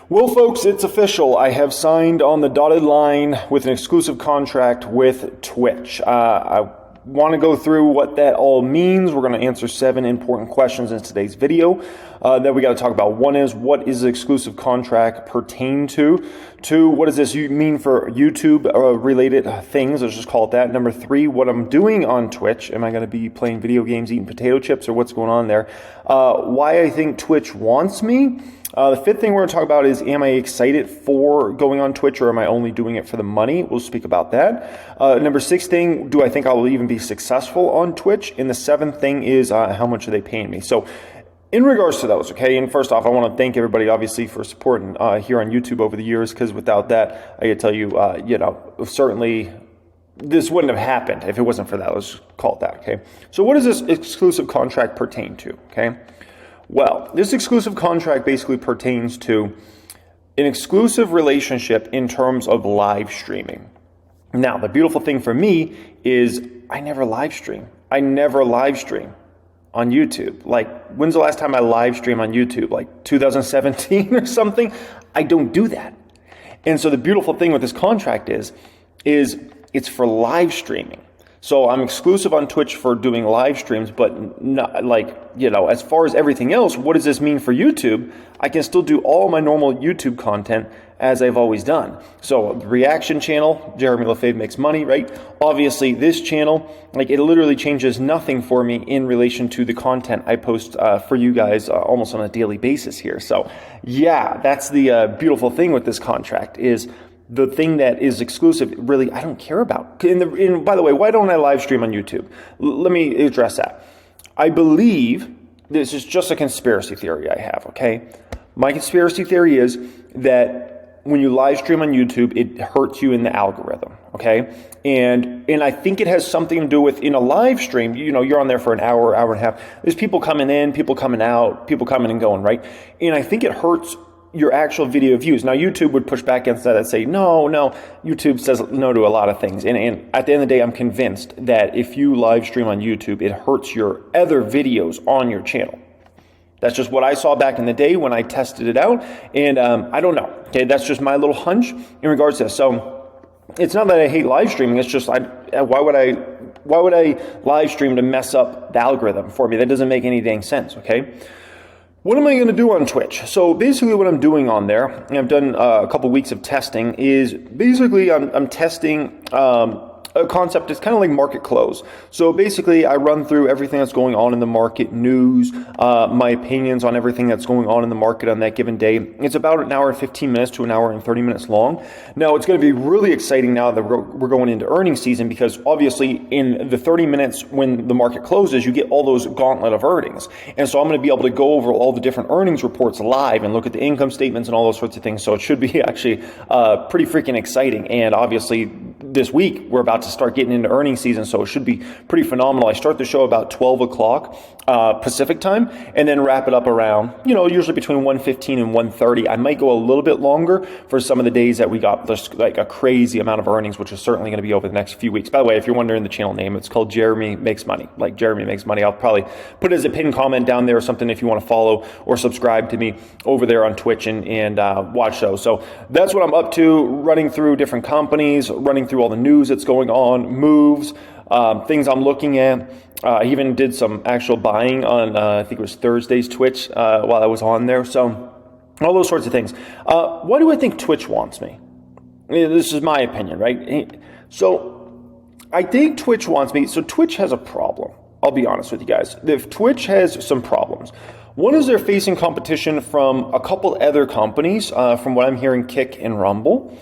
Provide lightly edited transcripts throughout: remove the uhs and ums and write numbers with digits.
Well, folks, it's official. I have signed on the dotted line with an exclusive contract with Twitch. I want to go through what that all means. We're going to answer 7 important questions in today's video that we got to talk about. One is, what is the exclusive contract pertain to? 2, what does this mean for YouTube related things? Let's just call it that. Number 3, what I'm doing on Twitch. Am I going to be playing video games, eating potato chips, or what's going on there? Why I think Twitch wants me. The 5th thing we're going to talk about is, am I excited for going on Twitch, or am I only doing it for the money? We'll speak about that. Number 6 thing, do I think I'll even be successful on Twitch? And the 7th thing is, how much are they paying me? So in regards to those, okay, and first off, I want to thank everybody, obviously, for supporting here on YouTube over the years, because without that, I can tell you, certainly this wouldn't have happened if it wasn't for that. Let's call it that, okay? So what does this exclusive contract pertain to, okay? Well, this exclusive contract basically pertains to an exclusive relationship in terms of live streaming. Now, the beautiful thing for me is I never live stream. I never live stream on YouTube. Like, when's the last time I live stream on YouTube? Like 2017 or something? I don't do that. And so the beautiful thing with this contract is it's for live streaming. So I'm exclusive on Twitch for doing live streams, but not as far as everything else, what does this mean for YouTube? I can still do all my normal YouTube content as I've always done. So the reaction channel, Jeremy Lefebvre makes money, right? Obviously this channel, it literally changes nothing for me in relation to the content I post for you guys almost on a daily basis here. So yeah, that's the beautiful thing with this contract is, the thing that is exclusive, really, I don't care about. And by the way, why don't I live stream on YouTube? Let me address that. I believe, this is just a conspiracy theory I have, okay? My conspiracy theory is that when you live stream on YouTube, it hurts you in the algorithm, okay? And I think it has something to do with, in a live stream, you're on there for an hour, hour and a half. There's people coming in, people coming out, people coming and going, right? And I think it hurts your actual video views. Now, YouTube would push back against that and say, no, YouTube says no to a lot of things. And at the end of the day, I'm convinced that if you live stream on YouTube, it hurts your other videos on your channel. That's just what I saw back in the day when I tested it out. And I don't know. Okay, that's just my little hunch in regards to this. So it's not that I hate live streaming. It's just, why would I live stream to mess up the algorithm for me? That doesn't make any dang sense, okay? What am I going to do on Twitch? So basically what I'm doing on there, and I've done a couple weeks of testing, is basically I'm testing a concept. It's kind of like market close. So basically I run through everything that's going on in the market, news, my opinions on everything that's going on in the market on that given day. It's about an hour and 15 minutes to an hour and 30 minutes long. Now, it's going to be really exciting now that we're going into earnings season, because obviously in the 30 minutes when the market closes, you get all those gauntlet of earnings. And so I'm going to be able to go over all the different earnings reports live and look at the income statements and all those sorts of things. So it should be actually pretty freaking exciting. And obviously this week we're about to start getting into earnings season, so it should be pretty phenomenal. I start the show about 12 o'clock Pacific time, and then wrap it up around, usually between 1:15 and 1:30. I might go a little bit longer for some of the days that we got just like a crazy amount of earnings, which is certainly going to be over the next few weeks. By the way, if you're wondering the channel name, it's called Jeremy Makes Money. Like Jeremy Makes Money. I'll probably put it as a pinned comment down there or something if you want to follow or subscribe to me over there on Twitch and watch those. So that's what I'm up to, running through different companies, running through all the news that's going on, moves, things I'm looking at. I even did some actual buying on, I think it was Thursday's Twitch while I was on there. So all those sorts of things. Why do I think Twitch wants me? This is my opinion, right? So I think Twitch wants me. So Twitch has a problem. I'll be honest with you guys. If Twitch has some problems. One is they're facing competition from a couple other companies, from what I'm hearing, Kick and Rumble.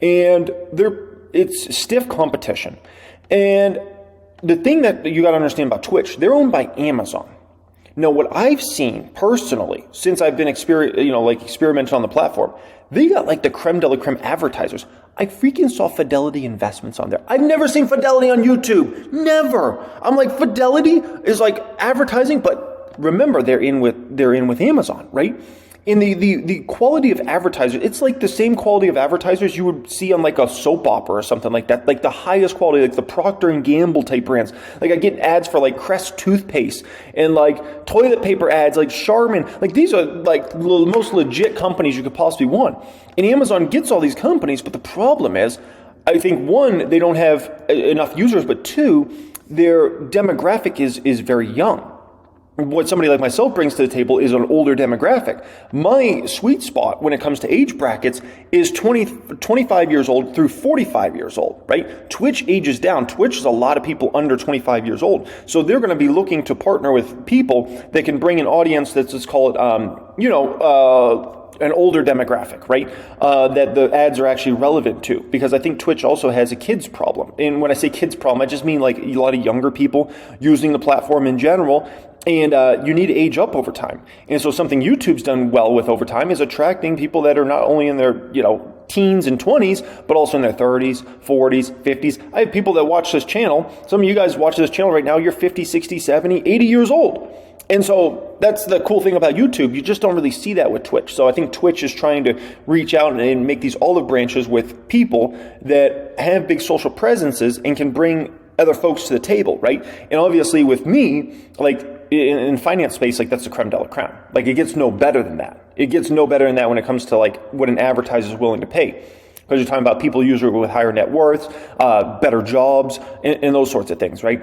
And it's stiff competition. And the thing that you got to understand about Twitch, they're owned by Amazon. Now, what I've seen personally since I've been experimenting on the platform, they got like the creme de la creme advertisers. I freaking saw Fidelity Investments on there. I've never seen Fidelity on YouTube. Never. I'm like, Fidelity is like advertising, but remember, they're in with Amazon, right? And the quality of advertisers, it's like the same quality of advertisers you would see on like a soap opera or something like that. Like the highest quality, like the Procter & Gamble type brands. Like I get ads for like Crest toothpaste and like toilet paper ads, like Charmin. Like these are like the most legit companies you could possibly want. And Amazon gets all these companies, but the problem is, I think one, they don't have enough users, but two, their demographic is very young. What somebody like myself brings to the table is an older demographic. My sweet spot when it comes to age brackets is 25 years old through 45 years old, right? Twitch ages down. Twitch is a lot of people under 25 years old. So they're going to be looking to partner with people that can bring an audience that's, let's call it, an older demographic, right? That the ads are actually relevant to, because I think Twitch also has a kids problem. And when I say kids problem, I just mean like a lot of younger people using the platform in general. And you need to age up over time. And so something YouTube's done well with over time is attracting people that are not only in their, teens and 20s, but also in their 30s, 40s, 50s. I have people that watch this channel. Some of you guys watch this channel right now, you're 50, 60, 70, 80 years old. And so that's the cool thing about YouTube. You just don't really see that with Twitch. So I think Twitch is trying to reach out and make these olive branches with people that have big social presences and can bring other folks to the table, right? And obviously with me, like in finance space, like that's the creme de la creme. Like it gets no better than that. It gets no better than that when it comes to like what an advertiser is willing to pay. Because you're talking about people usually with higher net worths, better jobs, and those sorts of things, right?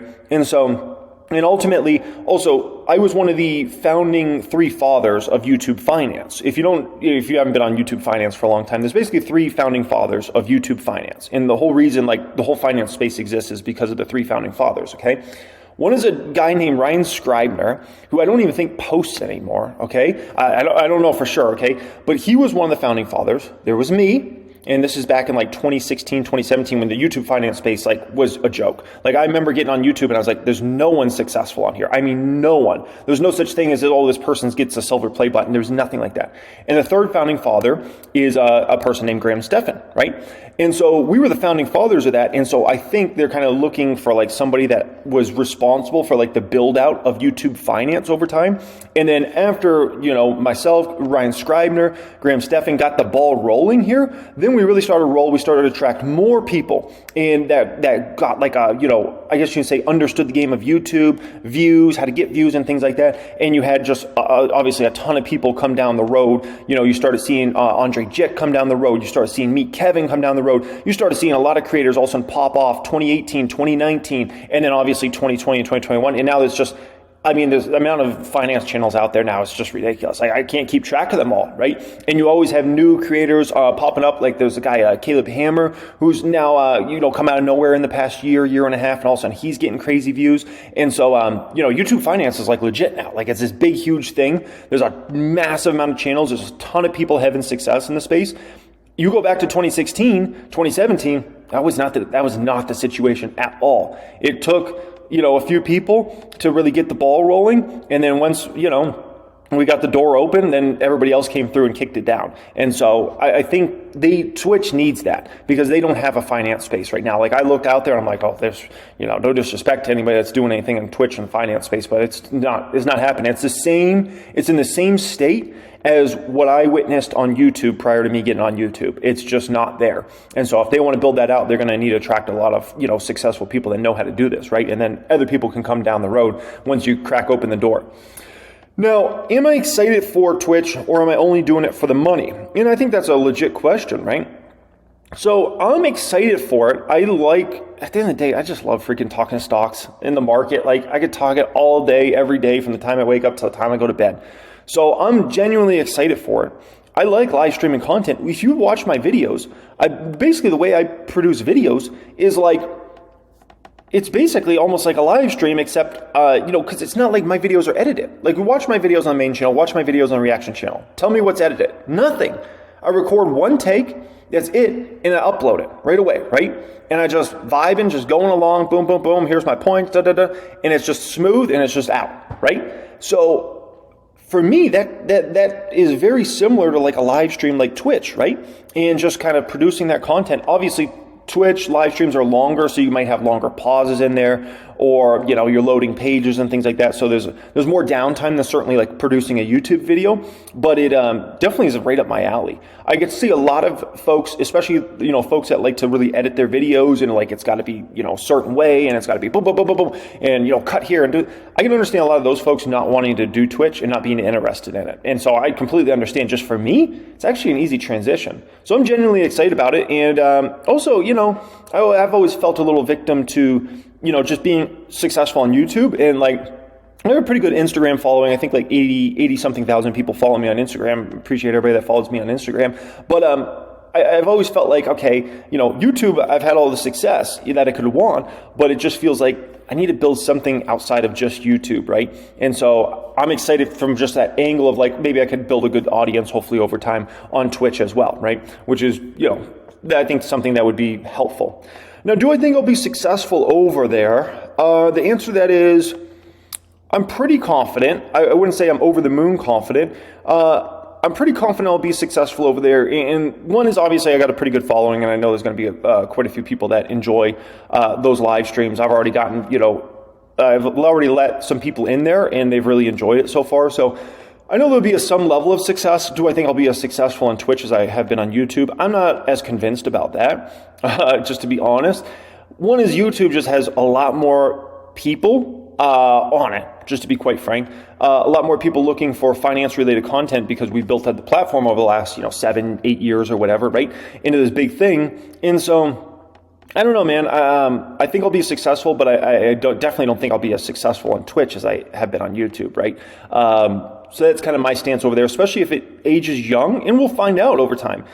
And ultimately, also, I was one of the founding three fathers of YouTube Finance. If you haven't been on YouTube Finance for a long time, there's basically three founding fathers of YouTube Finance. And the whole reason, like, the whole finance space exists is because of the three founding fathers, okay? One is a guy named Ryan Scribner, who I don't even think posts anymore, okay? I don't know for sure, okay? But he was one of the founding fathers. There was me. And this is back in like 2016, 2017 when the YouTube finance space like was a joke. Like I remember getting on YouTube and I was like, there's no one successful on here. I mean, no one. There's no such thing as this person gets a silver play button. There's nothing like that. And the third founding father is a person named Graham Stephan, right? And so we were the founding fathers of that. And so I think they're kind of looking for like somebody that was responsible for like the build out of YouTube finance over time. And then after, myself, Ryan Scribner, Graham Stephan got the ball rolling here, then we really started to roll. We started to attract more people, and that got like I guess you can say understood the game of YouTube, views, how to get views and things like that. And you had just obviously a ton of people come down the road. You started seeing Andre Jick come down the road. You started seeing Meet Kevin come down the road. You started seeing a lot of creators all of a sudden pop off 2018, 2019, and then obviously 2020 and 2021. And now there's the amount of finance channels out there now is just ridiculous. I can't keep track of them all, right? And you always have new creators popping up. Like there's a guy, Caleb Hammer, who's now, come out of nowhere in the past year and a half, and all of a sudden he's getting crazy views. And so, YouTube finance is like legit now. Like it's this big, huge thing. There's a massive amount of channels. There's a ton of people having success in the space. You go back to 2016, 2017, that was not the situation at all. It took a few people to really get the ball rolling. And then once, we got the door open, then everybody else came through and kicked it down. And so I think Twitch needs that because they don't have a finance space right now. Like I look out there and I'm like, oh, there's, no disrespect to anybody that's doing anything in Twitch and finance space, but it's not happening. It's in the same state as what I witnessed on YouTube prior to me getting on YouTube. It's just not there. And so if they want to build that out, they're going to need to attract a lot of, successful people that know how to do this, right? And then other people can come down the road once you crack open the door. Now, am I excited for Twitch or am I only doing it for the money? And I think that's a legit question, right? So I'm excited for it. At the end of the day, I just love freaking talking stocks in the market. Like I could talk it all day, every day from the time I wake up till the time I go to bed. So I'm genuinely excited for it. I like live streaming content. If you watch my videos, basically the way I produce videos is like, it's basically almost like a live stream, except, because it's not like my videos are edited. Like, watch my videos on the main channel, watch my videos on the reaction channel. Tell me what's edited. Nothing. I record one take, that's it, and I upload it right away, right? And I just vibing, just going along, boom, boom, boom, here's my point, and it's just smooth, and it's just out, right? So, for me, that is very similar to like a live stream like Twitch, right? And just kind of producing that content. Obviously, Twitch live streams are longer, so you might have longer pauses in there, or, you know, you're loading pages and things like that. So there's more downtime than certainly like producing a YouTube video, but it definitely is right up my alley. I get to see a lot of folks, especially, you know, folks that like to really edit their videos and like it's got to be, you know, a certain way and it's got to be boom, boom, boom, boom, boom, and, you know, cut here and do. I can understand a lot of those folks not wanting to do Twitch and not being interested in it. And so I completely understand. Just for me, it's actually an easy transition. So I'm genuinely excited about it. And also, you know, I've always felt a little victim to, you know, just being successful on YouTube, and like, I have a pretty good Instagram following. I think like 80 something thousand people follow me on Instagram. Appreciate everybody that follows me on Instagram. But I've always felt like, okay, you know, YouTube, I've had all the success that I could have won, but it just feels like I need to build something outside of just YouTube, right? And so I'm excited from just that angle of like, maybe I could build a good audience, hopefully over time, on Twitch as well, right? Which is, you know, I think something that would be helpful. Now, do I think I'll be successful over there? The answer to that is, I'm pretty confident. I wouldn't say I'm over the moon confident. I'm pretty confident I'll be successful over there. And one is obviously I got a pretty good following, and I know there's going to be quite a few people that enjoy those live streams. I've already gotten, you know, I've already let some people in there, and they've really enjoyed it so far. So I know there'll be some level of success. Do I think I'll be as successful on Twitch as I have been on YouTube? I'm not as convinced about that, just to be honest. One is YouTube just has a lot more people on it, just to be quite frank. A lot more people looking for finance-related content because we've built up the platform over the last, you know, 7-8 years or whatever, right, into this big thing. And so, I don't know, man. I think I'll be successful, but I definitely don't think I'll be as successful on Twitch as I have been on YouTube, right? So that's kind of my stance over there, especially if it ages young, and we'll find out over time.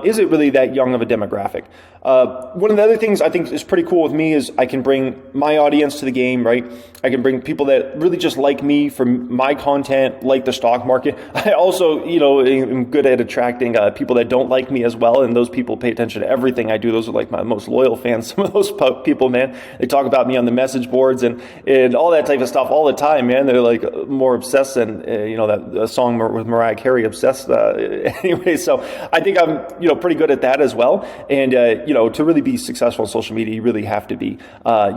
Is it really that young of a demographic? One of the other things I think is pretty cool with me is I can bring my audience to the game, right? I can bring people that really just like me for my content, like the stock market. I also, you know, am good at attracting people that don't like me as well, and those people pay attention to everything I do. Those are like my most loyal fans. Some of those people, man, they talk about me on the message boards and all that type of stuff all the time, man. They're like more obsessed than, you know, that song with Mariah Carey, Obsessed. Anyway, so I think I'm, you know, pretty good at that as well. And, you know, to really be successful on social media, you really have to be,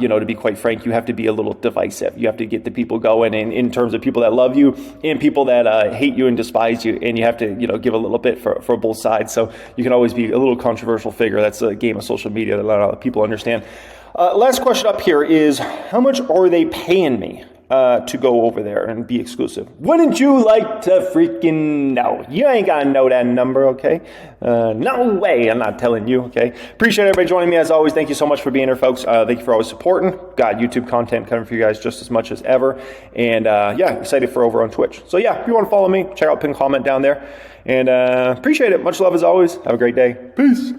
you know, to be quite frank, you have to be a little divisive. You have to get the people going in terms of people that love you and people that hate you and despise you. And you have to, you know, give a little bit for both sides. So you can always be a little controversial figure. That's a game of social media that a lot of people understand. Last question up here is, how much are they paying me to go over there and be exclusive? Wouldn't you like to freaking know? You ain't gotta know that number, okay? No way, I'm not telling you, okay? Appreciate everybody joining me as always. Thank you so much for being here, folks. Thank you for always supporting. Got YouTube content coming for you guys just as much as ever. And yeah, excited for over on Twitch. So yeah, if you want to follow me, check out pin comment down there. And appreciate it. Much love as always. Have a great day. Peace.